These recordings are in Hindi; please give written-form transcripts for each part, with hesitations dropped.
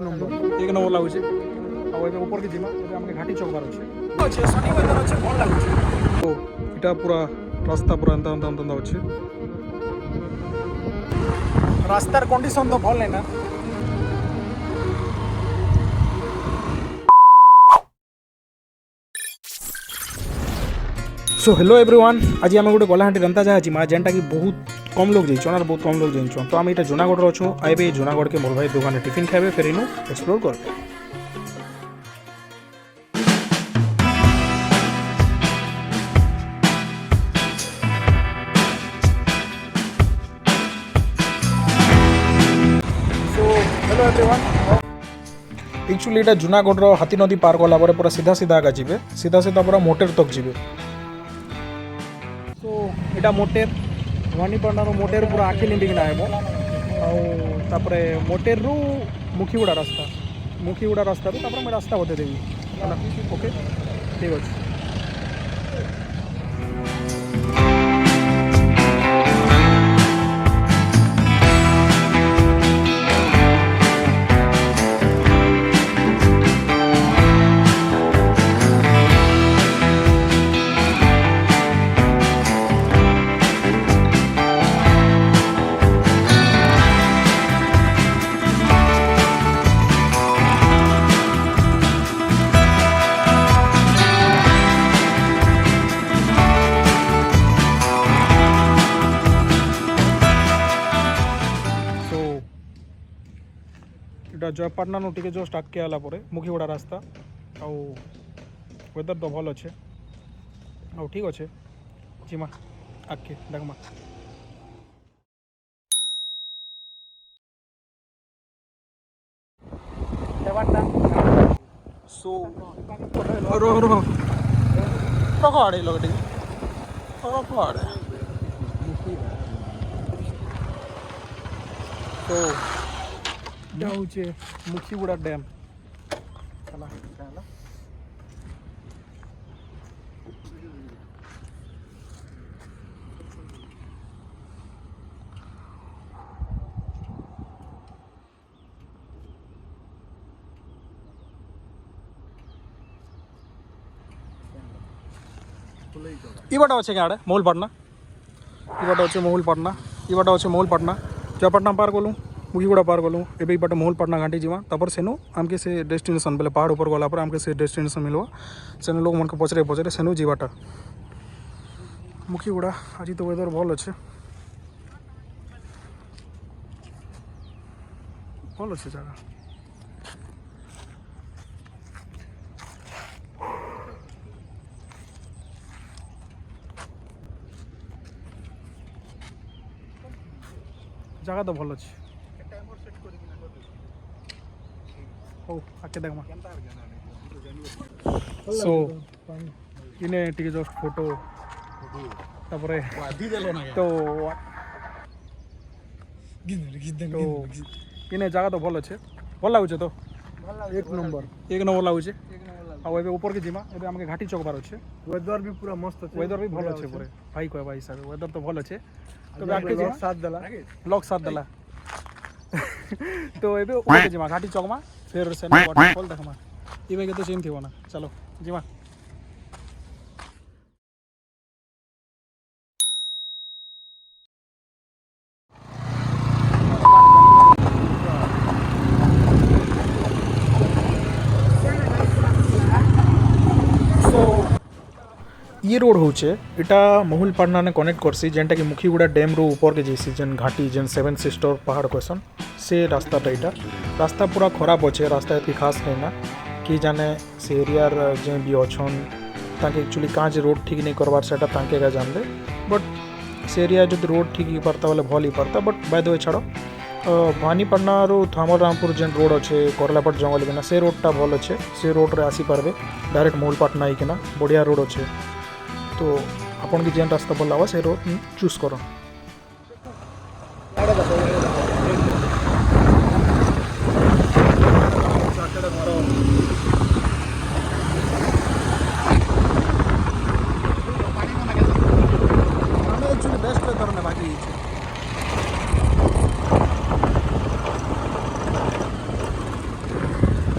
एक नंबर लगुचे ऊपर की जीमा आमके घाटी चौकबार अच्छे सनी वेदर अच्छे भल लगुचे तो इटा पूरा रास्ता पूरा एंता एंता एंता अच्छे रास्तार कंडीशन तो भल नहीं ना सो हेलो एवरीवन आज आम गोटे गलाहाटी रंता जहाँ जिमा जेनटा कि बहुत कम लोग जाइछन बहुत कम लोग जाइछन तो आम यहाँ जूनागढ़ अच्छु आए जूनागढ़ के मोर भाई दुकान टिफिन खाए फिर इनू एक्सप्लोर कर हेलो एवरीवन एक्चुअली ये जूनागढ़ हाथी नदी पार कला पूरा सीधा सीधा आगे जी सीधा सीधा पूरा मोटेर तक जी सो यहाँ मोटेर भवानीपाटना मोटेर पूरा आखि लिंबिकिना आब आउे मोटेर रु मुखीगुड़ा रास्ता रु मैं रास्ता बतेदेवी ओके ठीक अच्छे जयपाटना टे जस्ट आगे आला मुखीगुड़ा रास्ता आउ वेदर तो भल अच्छे आउ ठीक अच्छे जीमा आगे देखमा सो आड़े लगे आड़े तो हूँ मुखीगुड़ा डैम ई बाटा अच्छे क्या महुलपाटना ई बाटा अच्छे महुलपाटना ई बाटा अच्छे महुलपाटना जयपाटना पार गलु मुखीगुड़ा पार गलु एबे बाटे महुलपाटना घाटी जीवा तापर सेनु आमके से डेस्टिनेशन बेले पहाड़ ऊपर गला पर आमके से डेस्टिनेशन मिलवा सेनु लोग मन के पचरे पचरे सेनु जीवाटा मुखीगुड़ा आज तो वेदर भल अच्छे जगह जगह तो भल अच्छे हो आके देखमा सो इने टिके जस्ट फोटो तापरे तो इने जगह तो भल अच्छे भल लगुचे तो एक नंबर लगुचे आउ ऊपर के जीमा एबे हमके घाटी चौकबार अच्छे वेदर भी पूरा मस्त अच्छे वेदर भी भल अच्छे पूरे भाई कहबा हिसाब वेदर तो भल अच्छे तो आगे लॉक साथ दला तो एबे ऊपर के जीमा घाटी चौकमा फिर से वाटरफॉल देखमा इमे के तो सीन थी ना चलो जीमा ये रोड होचे इटा महुलपाटना ने कनेक्ट करसी जेनटा कि मुखीगुड़ा डैम रो ऊपर के जैसी जेन घाटी जेन 7 सिस्टर पहाड़ क्वेश्चन से रास्ताटा इटा रास्ता पूरा खराब अच्छे रास्ता एति खास नहीं ना कि जाने से एरियार जे भी अच्छन ताके एक्चुअली कहाँ जे रोड ठीक नहीं करवार सेटा ताके का जान दे बट से एरिया जो रोड ठीक ही पड़ता बोले भल ही पड़ता बट बाय द वे छाड़ो भवानीपाटना रो थामल रामपुर जेन रोड अच्छे करलापट जंगल किना से रोडटा भल अच्छे से रोड रे आसी पारबे डायरेक्ट महुलपाटना आइकिना बढ़िया रोड अच्छे तो आपन की जेन रास्ता भल लगा से रोड चूज करो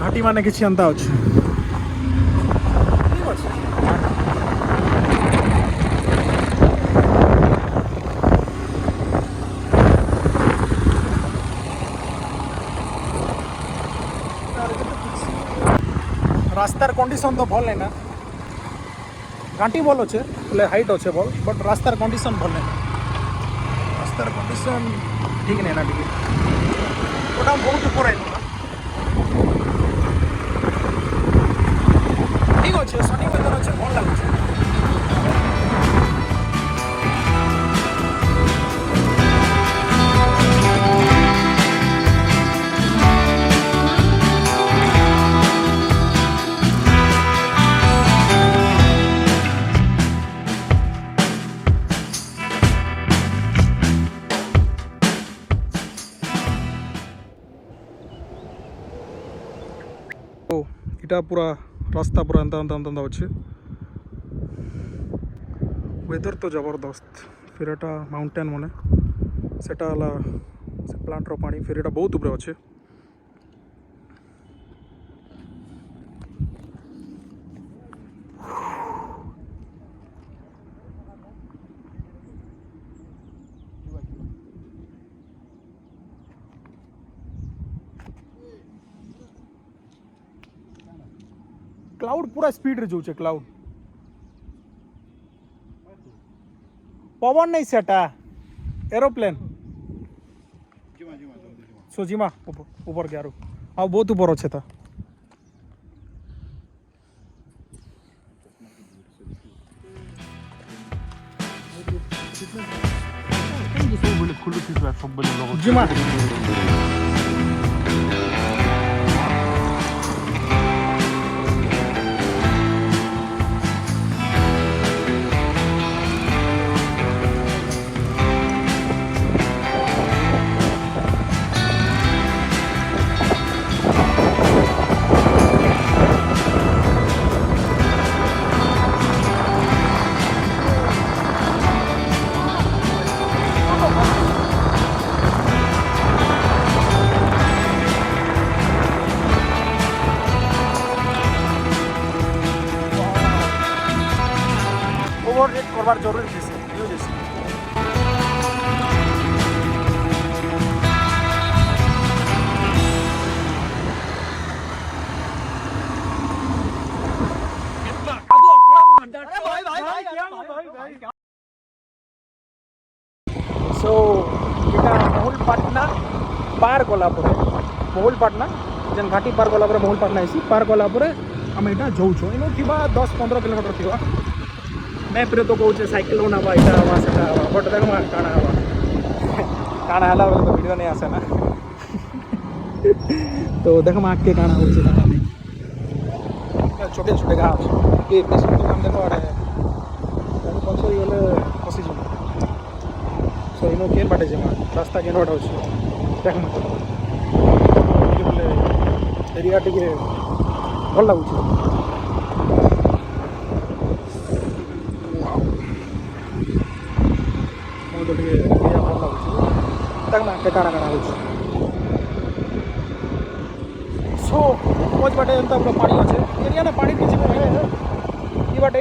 ଘାଟି ମାନେ କିଛି ଏନ୍ତା ଅଛି ଠିକ୍ ଅଛି রাস্তার কন্ডিশন তো ভাল নাই না ঘাটি ভাল আছে বলে হাইট আছে ভাল বট রাস্তার কন্ডিশন ভাল নাই রাস্তার কন্ডিশন ঠিক নাই না টিকে ওটা বহুত উপরে না ঠিক আছে সনি ওয়েদার আছে ভাল লাগুছে এটা পুরা রাস্তা পুরা এন্তা এন্তা এন্তা ଅଛି ୱେଦର୍ ତ ଜବରଦସ୍ତ ଫିର୍ ଏଟା ମାଉଣ୍ଟେନ୍ ମାନେ ସେଟା ହେଲା ସେ ପ୍ଲାଣ୍ଟର ପାଣି ଫିର୍ ଏଟା ବହୁତ ଉପରେ ଅଛି क्लाउड पूरा स्पीड रे जाऊे क्लाउड पवन नहीं सेटा एरोप्लेन सो जिमा ऊपर गया हाँ बहुत ऊपर अच्छे था जिमा ओवरटेक करवार जरूरी थी न्यूज सो এটা মহুলপাটনা পার গলা পরে মহুলপাটনা যেন ঘাটি পার গলা পরে মহুলপাটনা আইছি পার গলা পরে আমি এটা যাଉଛୁ ইনো থিবা 10-15 কিলোমিटर থিবা मैप रे तो कहूँ साइकिल होना हवा इटा हवा सेटा हवा बट देख काଣା हवा काଣା हला तो वीडियो नहीं आसे ना तो देख आगे काଣା हो छोटे छोटे घास ये बेस काम देखो अरे पंचर गले फसी जा सो इनो केन बाटे जमा रास्ता केन बाटे अछि देख बोले एरिया टिके भल लागुछि काଣା काଣା हो सो पच बाटे एंता पूरा पानी अच्छे एरिया ना पानी पीछे ई बाटे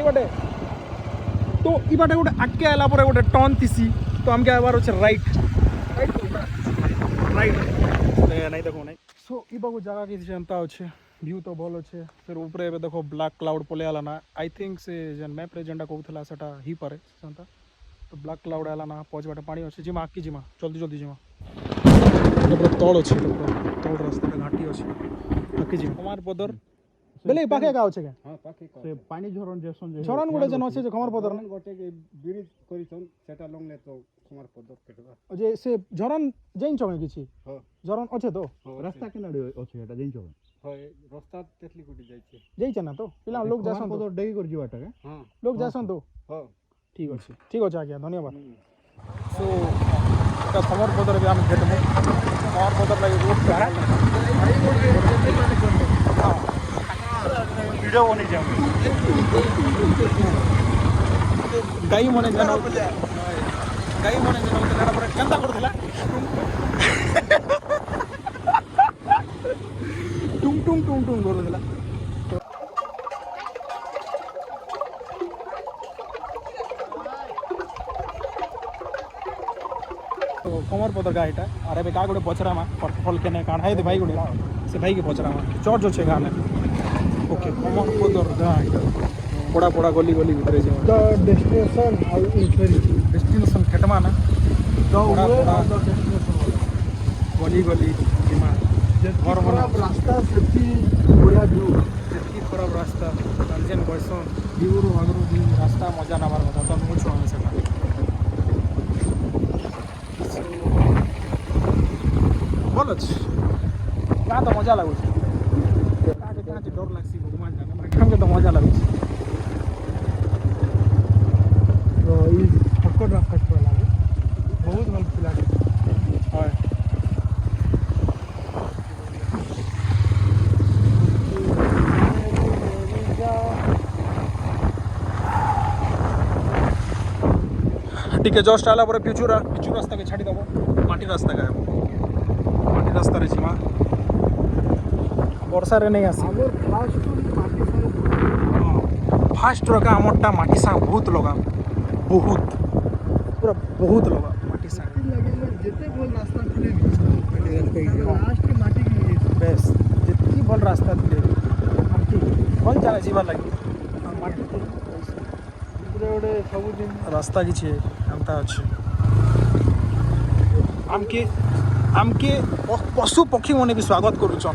तो ई बाटे गोटे आगे आला पर गोटे टर्न थीसी तो हमके आबार अच्छे राइट राइट नहीं देखो नहीं सो ई बागु जगह किसी एंता अच्छे व्यू तो भल अच्छे फिर ऊपर देखो ब्लैक क्लाउड पले आला ना आई थिंक से जेन मैप रे जेनटा कहूला सेटा ही पारे सेंता तो ब्लैक क्लाउड आला ना पच बाटे पानी अच्छे जिमा आकी जिमा जल्दी जल्दी जिमा तल अच्छे तल रास्ता घाटी अच्छे आकी जिमा कुमार पदर बेले पाखे का अच्छे हां पाखे से पानी झरन जेसन झरन गोटे जन अच्छे कुमार पदर गोटे के ब्रिज करिसन सेटा लंग ले तो कुमार पदर केटवा जे से झरन जैन चमे किछि हां झरन अच्छे तो रास्ता केनाडे अछि एटा जैन चौक हां रास्ता तेतली गुटी जाय छे जैछ ना तो पिला लोग जासन तो डेगी कर जीवाटा के हां लोग जासन तो हां ठीक अच्छे आज्ञा धन्यवाद सो এটা সমর পদর भी हम भेटमु समर पदर लगे रोड पे वीडियो बनी जाऊ गाई मने जन पर केंता करथला ଟୁମ୍ ଟୁମ୍ ଟୁମ୍ କରୁଥିଲା। कमर पदर गाईटा अरे बे का गोटे पचरामा फल के काण है भाई गोटे से भाई के पचरामा चर्च अच्छे गाने ओके कमर पदर गाईटा पड़ा पड़ा गली गली भितर द डेस्टिनेशन डेस्टिनेशन खेटमा ना पड़ा पड़ा गली गली जिमा घर बना रास्ता सेफ्टी बढ़िया व्यू जेतकी खराब रास्ता जेन बयसन दिगुरु आगुरु रास्ता मजा नबार कथा तो मुझ छुआ से भल अच्छे क्या तो मजा लगुच डर लगसी भगवान जाने तो मजा लगुच फकड़ रास्ता चला बहुत भल पिला है टिके जस्ट आला पर पिचू रास्ता के छाड़ी दबो माटी रास्ता का माटी रास्ता रे जिमा वर्षा रे नहीं आसी फास्ट रका हमरटा माटी सा बहुत लगा बहुत पूरा बहुत लगा माटी सा जेते भल रास्ता खुले लास्ट के माटी के बेस जितनी भल रास्ता थे भल जगह जीवा लगी माटी पूरे गोटे सब दिन रास्ता किसी एमता अच्छे आमके पशु पक्षी मैंने भी स्वागत करुचन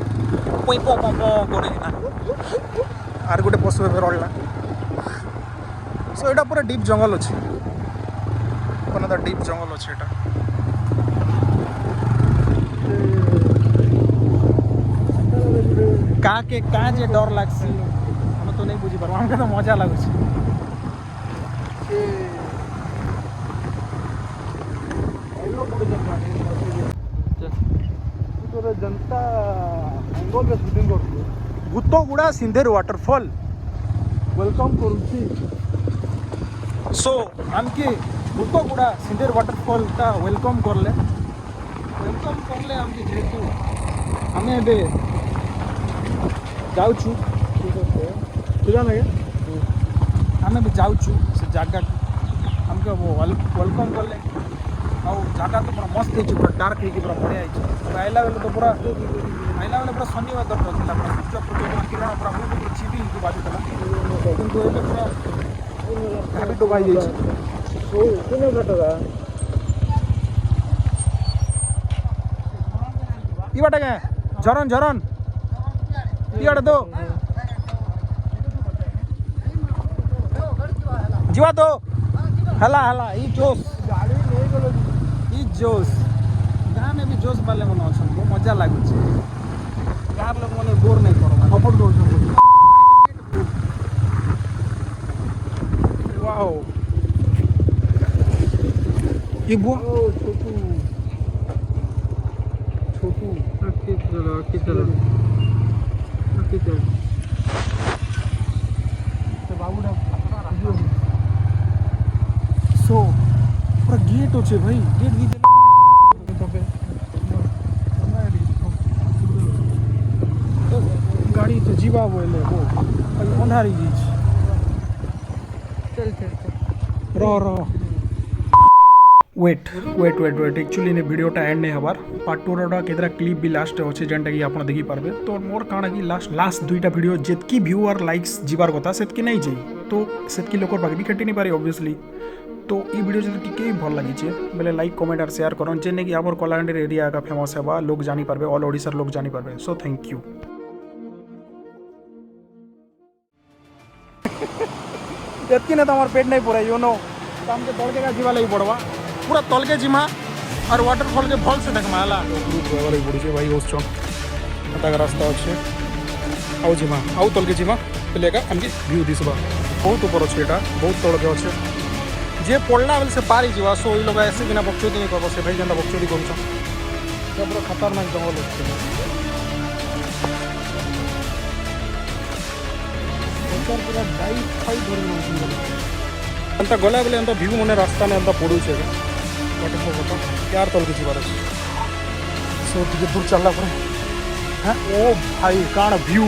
पई प करना आर गोटे पशु एवं रहा सो यहाँ पूरा डीप जंगल अच्छे डीप जंगल अच्छे यहाँ का जे डर लगसी हमें तो नहीं बुझी पार हमके तो मजा लगुच जनता एंगल में शूटिंग करते भूतगुड़ा सिंधेर वाटरफॉल वेलकम करुच्ची सो आमके भूतगुड़ा सिंधेर वाटरफॉल टा वेलकम करले आमके जेहेतु हमें एबे जाऊछु कितना लगे हमें भी जाऊछु से जगह हमके वो वेलकम करले आ जगह तो पूरा मस्त है पूरा डार्क है पूरा बढ़िया है आइला बेले तो पूरा शनिवार दर था पूरा सूर्य प्रतिमा किरण पूरा मुझे छिपी की बाजू था किंतु एबे पूरा घाटी डुबाई ई बाटे के झरन इआड़े तो जीवा तो हला ई जोश गाड़ी नहीं गलो ई जोश गाँव में भी जोश वाले मन अच्छा वो मजा लगुच गाँव लोग मैंने बोर नहीं करो सपोर्ट दो वाओ ये बुआ छोटू चलो बाबूडा सो पूरा गेट अच्छे भाई गेट दी गाड़ी तो जीवा बोले वो अंधारी जीज चल रह वेट एक्चुअली ने वीडियोटा एंड नहीं हबार पार्ट 2 रा केतरा क्लिप भी लास्ट अच्छे जेनटा कि आप देखी पारबे तो मोर काଣା कि लास्ट दुईटा वीडियो जेतकी व्यू और लाइक्स जीवार कथा सेतकी नहीं जाई तो सेतकी लोकर पाके भी कटी नहीं पारे ऑब्वियसली तो ई वीडियो जब टिके भल लगी बेले लाइक कमेंट और शेयर करन जेने कि आमर कलाहांडी एरिया का फेमस है लोग जानी पारबे ऑल ओडिशार लोग जानी पारबे सो थैंक यू एतकी ना तो हमार पेट नहीं पूरा यू नो तो हमके तल के जीवा लगी पड़वा पूरा तल के जिमा और वाटरफॉल के भल से देखमा हला पड़ी भाई होस तक रास्ता अच्छे आउ जिमा आउ तल के जिमा पहले का हमके व्यू दिसबा बहुत ऊपर अच्छे यहाँ बहुत तल के अच्छे जे पड़ला बेले से पारी जीवा सो ई लोग ऐसे बिना बकचोदी नहीं करबो से भाई जेनता बकचोदी करूछ पूरा खतरनाक जंगल अच्छे पूरा डाइट फाइट धर गला बेले एंता व्यू मने रास्ता ने एंता पड़ुछे वाटरफॉल यार तल के जीवार सो टिके दूर चलला पर ଓ ଭାଇ କାଣ ଭ୍ୟୁ